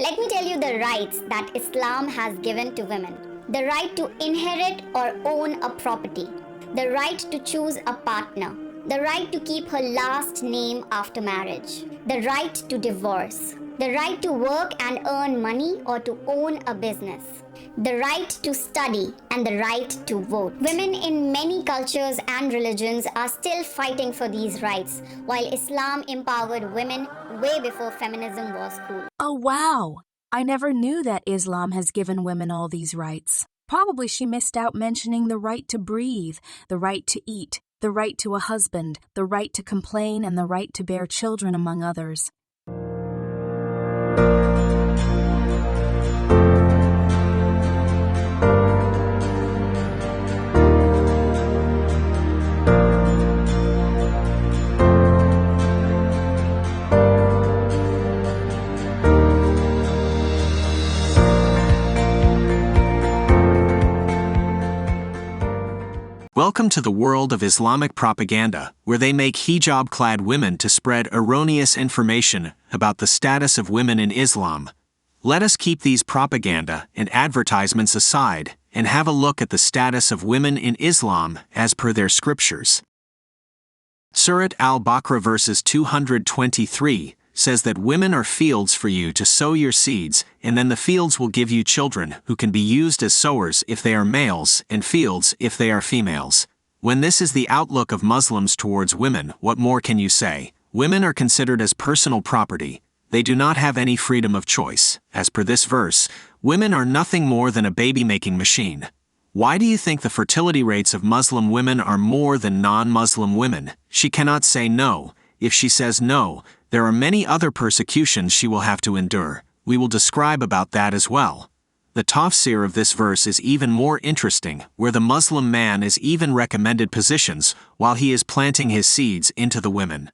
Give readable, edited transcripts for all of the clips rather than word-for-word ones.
Let me tell you the rights that Islam has given to women. The right to inherit or own a property. The right to choose a partner. The right to keep her last name after marriage. The right to divorce. The right to work and earn money or to own a business. The right to study and the right to vote. Women in many cultures and religions are still fighting for these rights, while Islam empowered women way before feminism was cool. Oh, wow. I never knew that Islam has given women all these rights. Probably she missed out mentioning the right to breathe, the right to eat, the right to a husband, the right to complain, and the right to bear children, among others. Welcome to the world of Islamic propaganda, where they make hijab-clad women to spread erroneous information about the status of women in Islam. Let us keep these propaganda and advertisements aside and have a look at the status of women in Islam as per their scriptures. Surat al-Baqarah verses 223 says that women are fields for you to sow your seeds, and then the fields will give you children who can be used as sowers if they are males, and fields if they are females. When this is the outlook of Muslims towards women, what more can you say? Women are considered as personal property. They do not have any freedom of choice. As per this verse, women are nothing more than a baby-making machine. Why do you think the fertility rates of Muslim women are more than non-Muslim women? She cannot say no. If she says no, there are many other persecutions she will have to endure. We will describe about that as well. The tafsir of this verse is even more interesting, where the Muslim man is even recommended positions while he is planting his seeds into the women.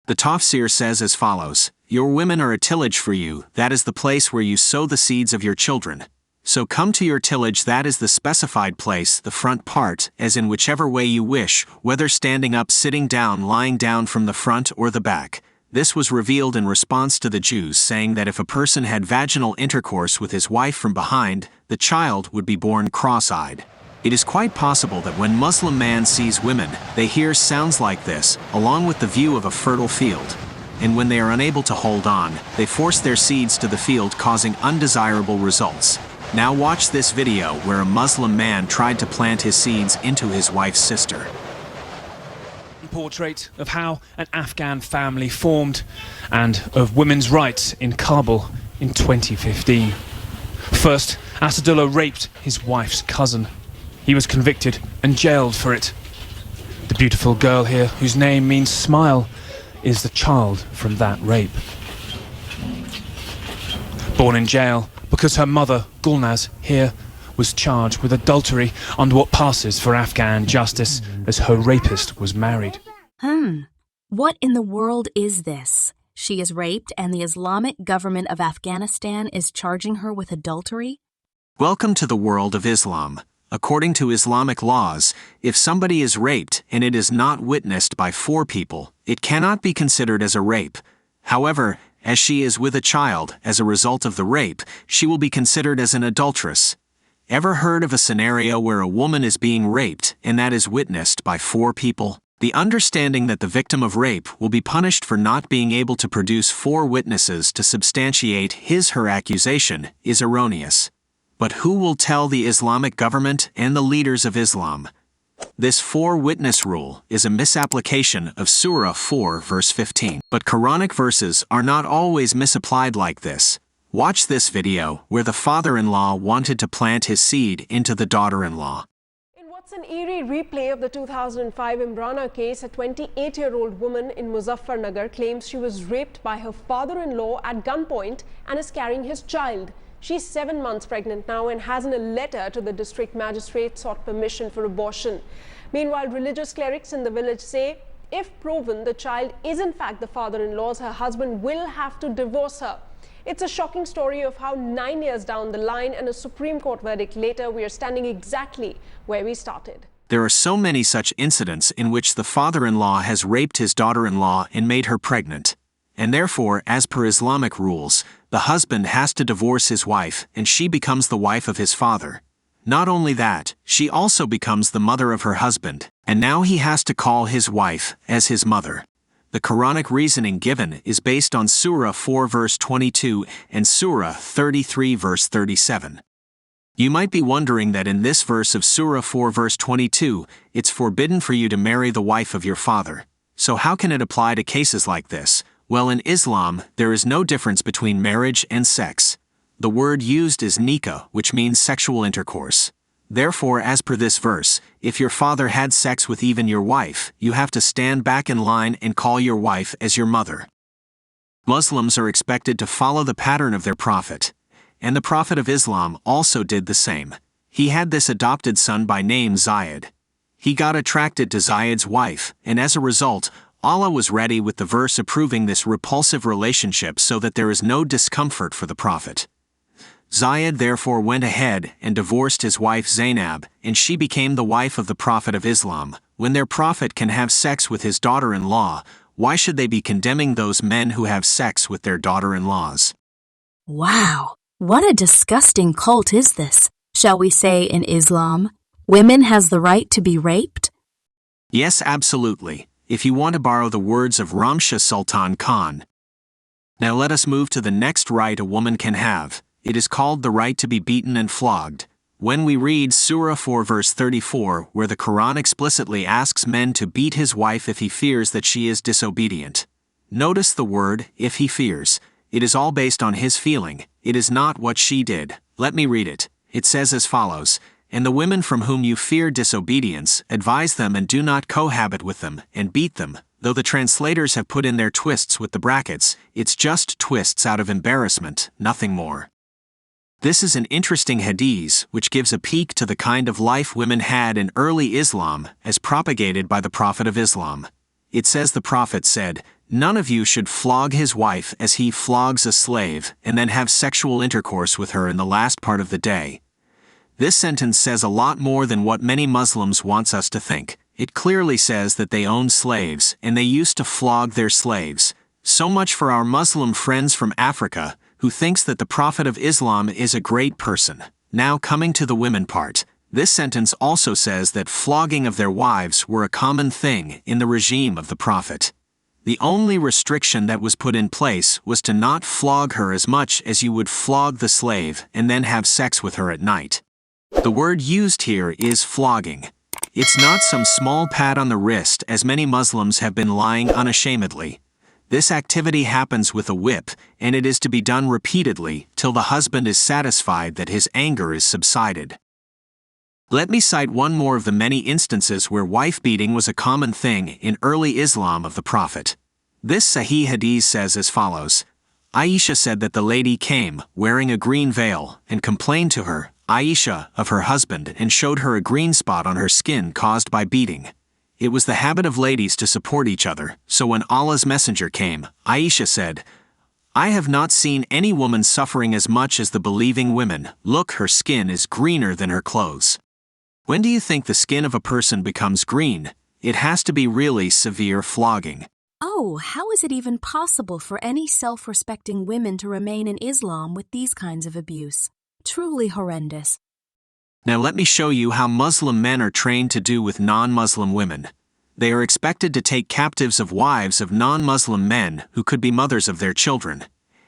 The tafsir says as follows: your women are a tillage for you, that is the place where you sow the seeds of your children. So come to your tillage, that is the specified place, the front part, as in whichever way you wish, whether standing up, sitting down, lying down, from the front or the back. This was revealed in response to the Jews saying that if a person had vaginal intercourse with his wife from behind, the child would be born cross-eyed. It is quite possible that when Muslim man sees women, they hear sounds like this, along with the view of a fertile field. And when they are unable to hold on, they force their seeds to the field, causing undesirable results. Now watch this video where a Muslim man tried to plant his seeds into his wife's sister. Portrait of how an Afghan family formed and of women's rights in Kabul in 2015. First, Asadullah raped his wife's cousin. He was convicted and jailed for it. The beautiful girl here, whose name means smile, is the child from that rape. Born in jail because her mother, Gulnaz, here, was charged with adultery under what passes for Afghan justice, as her rapist was married. What in the world is this? She is raped and the Islamic government of Afghanistan is charging her with adultery? Welcome to the world of Islam. According to Islamic laws, if somebody is raped and it is not witnessed by 4 people, it cannot be considered as a rape. However, as she is with a child as a result of the rape, she will be considered as an adulteress. Ever heard of a scenario where a woman is being raped and that is witnessed by 4 people? The understanding that the victim of rape will be punished for not being able to produce 4 witnesses to substantiate his/her accusation is erroneous. But who will tell the Islamic government and the leaders of Islam? This 4-witness rule is a misapplication of Surah 4 verse 15. But Quranic verses are not always misapplied like this. Watch this video where the father-in-law wanted to plant his seed into the daughter-in-law. In what's an eerie replay of the 2005 Imrana case, a 28-year-old woman in Muzaffarnagar claims she was raped by her father-in-law at gunpoint and is carrying his child. She's 7 months pregnant now and has in a letter to the district magistrate sought permission for abortion. Meanwhile, religious clerics in the village say if proven the child is in fact the father-in-law's, her husband will have to divorce her. It's a shocking story of how 9 years down the line and a Supreme Court verdict later, we are standing exactly where we started. There are so many such incidents in which the father-in-law has raped his daughter-in-law and made her pregnant. and therefore, as per Islamic rules, the husband has to divorce his wife and she becomes the wife of his father. Not only that, she also becomes the mother of her husband, and now he has to call his wife as his mother. The Quranic reasoning given is based on Surah 4 verse 22 and Surah 33 verse 37. You might be wondering that in this verse of Surah 4 verse 22, it's forbidden for you to marry the wife of your father. So how can it apply to cases like this? Well, in Islam, there is no difference between marriage and sex. The word used is nikah, which means sexual intercourse. Therefore, as per this verse, if your father had sex with even your wife, you have to stand back in line and call your wife as your mother. Muslims are expected to follow the pattern of their prophet. And the Prophet of Islam also did the same. He had this adopted son by name Zayed. He got attracted to Zayed's wife, and as a result, Allah was ready with the verse approving this repulsive relationship so that there is no discomfort for the Prophet. Zayed therefore went ahead and divorced his wife Zainab, and she became the wife of the Prophet of Islam. When their Prophet can have sex with his daughter-in-law, why should they be condemning those men who have sex with their daughter-in-laws? Wow, what a disgusting cult is this? Shall we say in Islam, women has the right to be raped? Yes, absolutely, if you want to borrow the words of Ramshah Sultan Khan. Now let us move to the next right a woman can have. It is called the right to be beaten and flogged. When we read Surah 4 verse 34, where the Quran explicitly asks men to beat his wife if he fears that she is disobedient. Notice the word, if he fears. It is all based on his feeling. It is not what she did. Let me read it. It says as follows, "And the women from whom you fear disobedience, advise them and do not cohabit with them, and beat them." Though the translators have put in their twists with the brackets, it's just twists out of embarrassment, nothing more. This is an interesting hadith which gives a peek to the kind of life women had in early Islam as propagated by the Prophet of Islam. It says the Prophet said, "None of you should flog his wife as he flogs a slave and then have sexual intercourse with her in the last part of the day." This sentence says a lot more than what many Muslims wants us to think. It clearly says that they owned slaves and they used to flog their slaves. So much for our Muslim friends from Africa, who thinks that the Prophet of Islam is a great person. Now coming to the women part, this sentence also says that flogging of their wives were a common thing in the regime of the Prophet. The only restriction that was put in place was to not flog her as much as you would flog the slave and then have sex with her at night. The word used here is flogging. It's not some small pat on the wrist as many Muslims have been lying unashamedly. This activity happens with a whip, and it is to be done repeatedly till the husband is satisfied that his anger is subsided. Let me cite one more of the many instances where wife-beating was a common thing in early Islam of the Prophet. This Sahih Hadith says as follows, Aisha said that the lady came, wearing a green veil, and complained to her, Aisha, of her husband and showed her a green spot on her skin caused by beating. It was the habit of ladies to support each other, so when Allah's messenger came, Aisha said, I have not seen any woman suffering as much as the believing women. Look, her skin is greener than her clothes. When do you think the skin of a person becomes green? It has to be really severe flogging. Oh, how is it even possible for any self-respecting women to remain in Islam with these kinds of abuse? Truly horrendous. Now let me show you how Muslim men are trained to do with non-Muslim women. They are expected to take captives of wives of non-Muslim men who could be mothers of their children.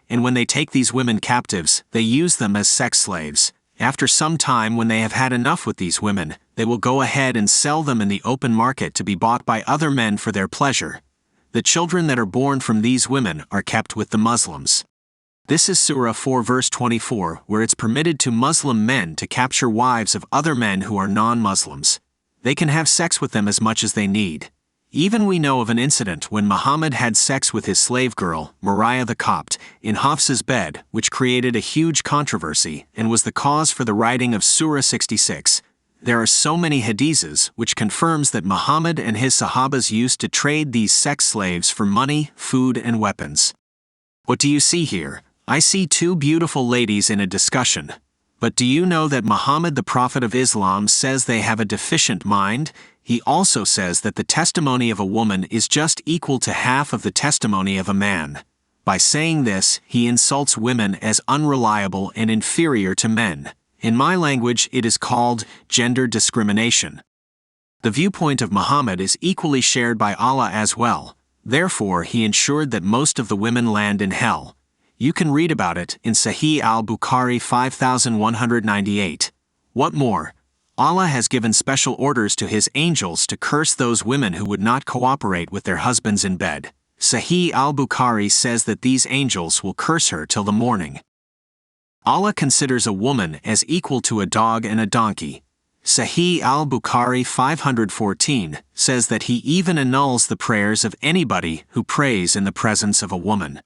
And when they take these women captives, they use them as sex slaves. After some time, when they have had enough with these women, they will go ahead and sell them in the open market to be bought by other men for their pleasure. The children that are born from these women are kept with the Muslims. This is Surah 4 verse 24, where it's permitted to Muslim men to capture wives of other men who are non-Muslims. They can have sex with them as much as they need. Even we know of an incident when Muhammad had sex with his slave girl, Mariah the Copt, in Hafsa's bed, which created a huge controversy and was the cause for the writing of Surah 66. There are so many hadiths which confirms that Muhammad and his Sahabas used to trade these sex slaves for money, food, and weapons. What do you see here? I see two beautiful ladies in a discussion. But do you know that Muhammad, the Prophet of Islam, says they have a deficient mind? He also says that the testimony of a woman is just equal to half of the testimony of a man. By saying this, he insults women as unreliable and inferior to men. In my language, it is called gender discrimination. The viewpoint of Muhammad is equally shared by Allah as well. Therefore, he ensured that most of the women land in hell. You can read about it in Sahih al-Bukhari 5198. What more? Allah has given special orders to his angels to curse those women who would not cooperate with their husbands in bed. Sahih al-Bukhari says that these angels will curse her till the morning. Allah considers a woman as equal to a dog and a donkey. Sahih al-Bukhari 514 says that he even annuls the prayers of anybody who prays in the presence of a woman.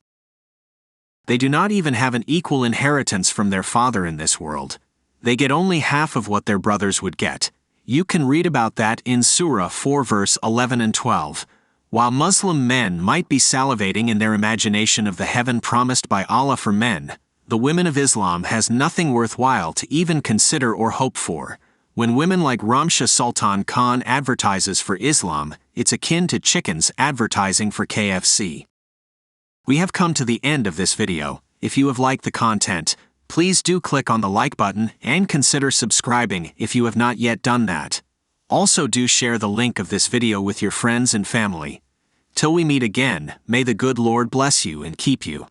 They do not even have an equal inheritance from their father in this world. They get only half of what their brothers would get. You can read about that in Surah 4 verse 11 and 12. While Muslim men might be salivating in their imagination of the heaven promised by Allah for men, the women of Islam has nothing worthwhile to even consider or hope for. When women like Ramsha Sultan Khan advertises for Islam, it's akin to chickens advertising for KFC. We have come to the end of this video. If you have liked the content, please do click on the like button and consider subscribing if you have not yet done that. Also do share the link of this video with your friends and family. Till we meet again, may the good Lord bless you and keep you.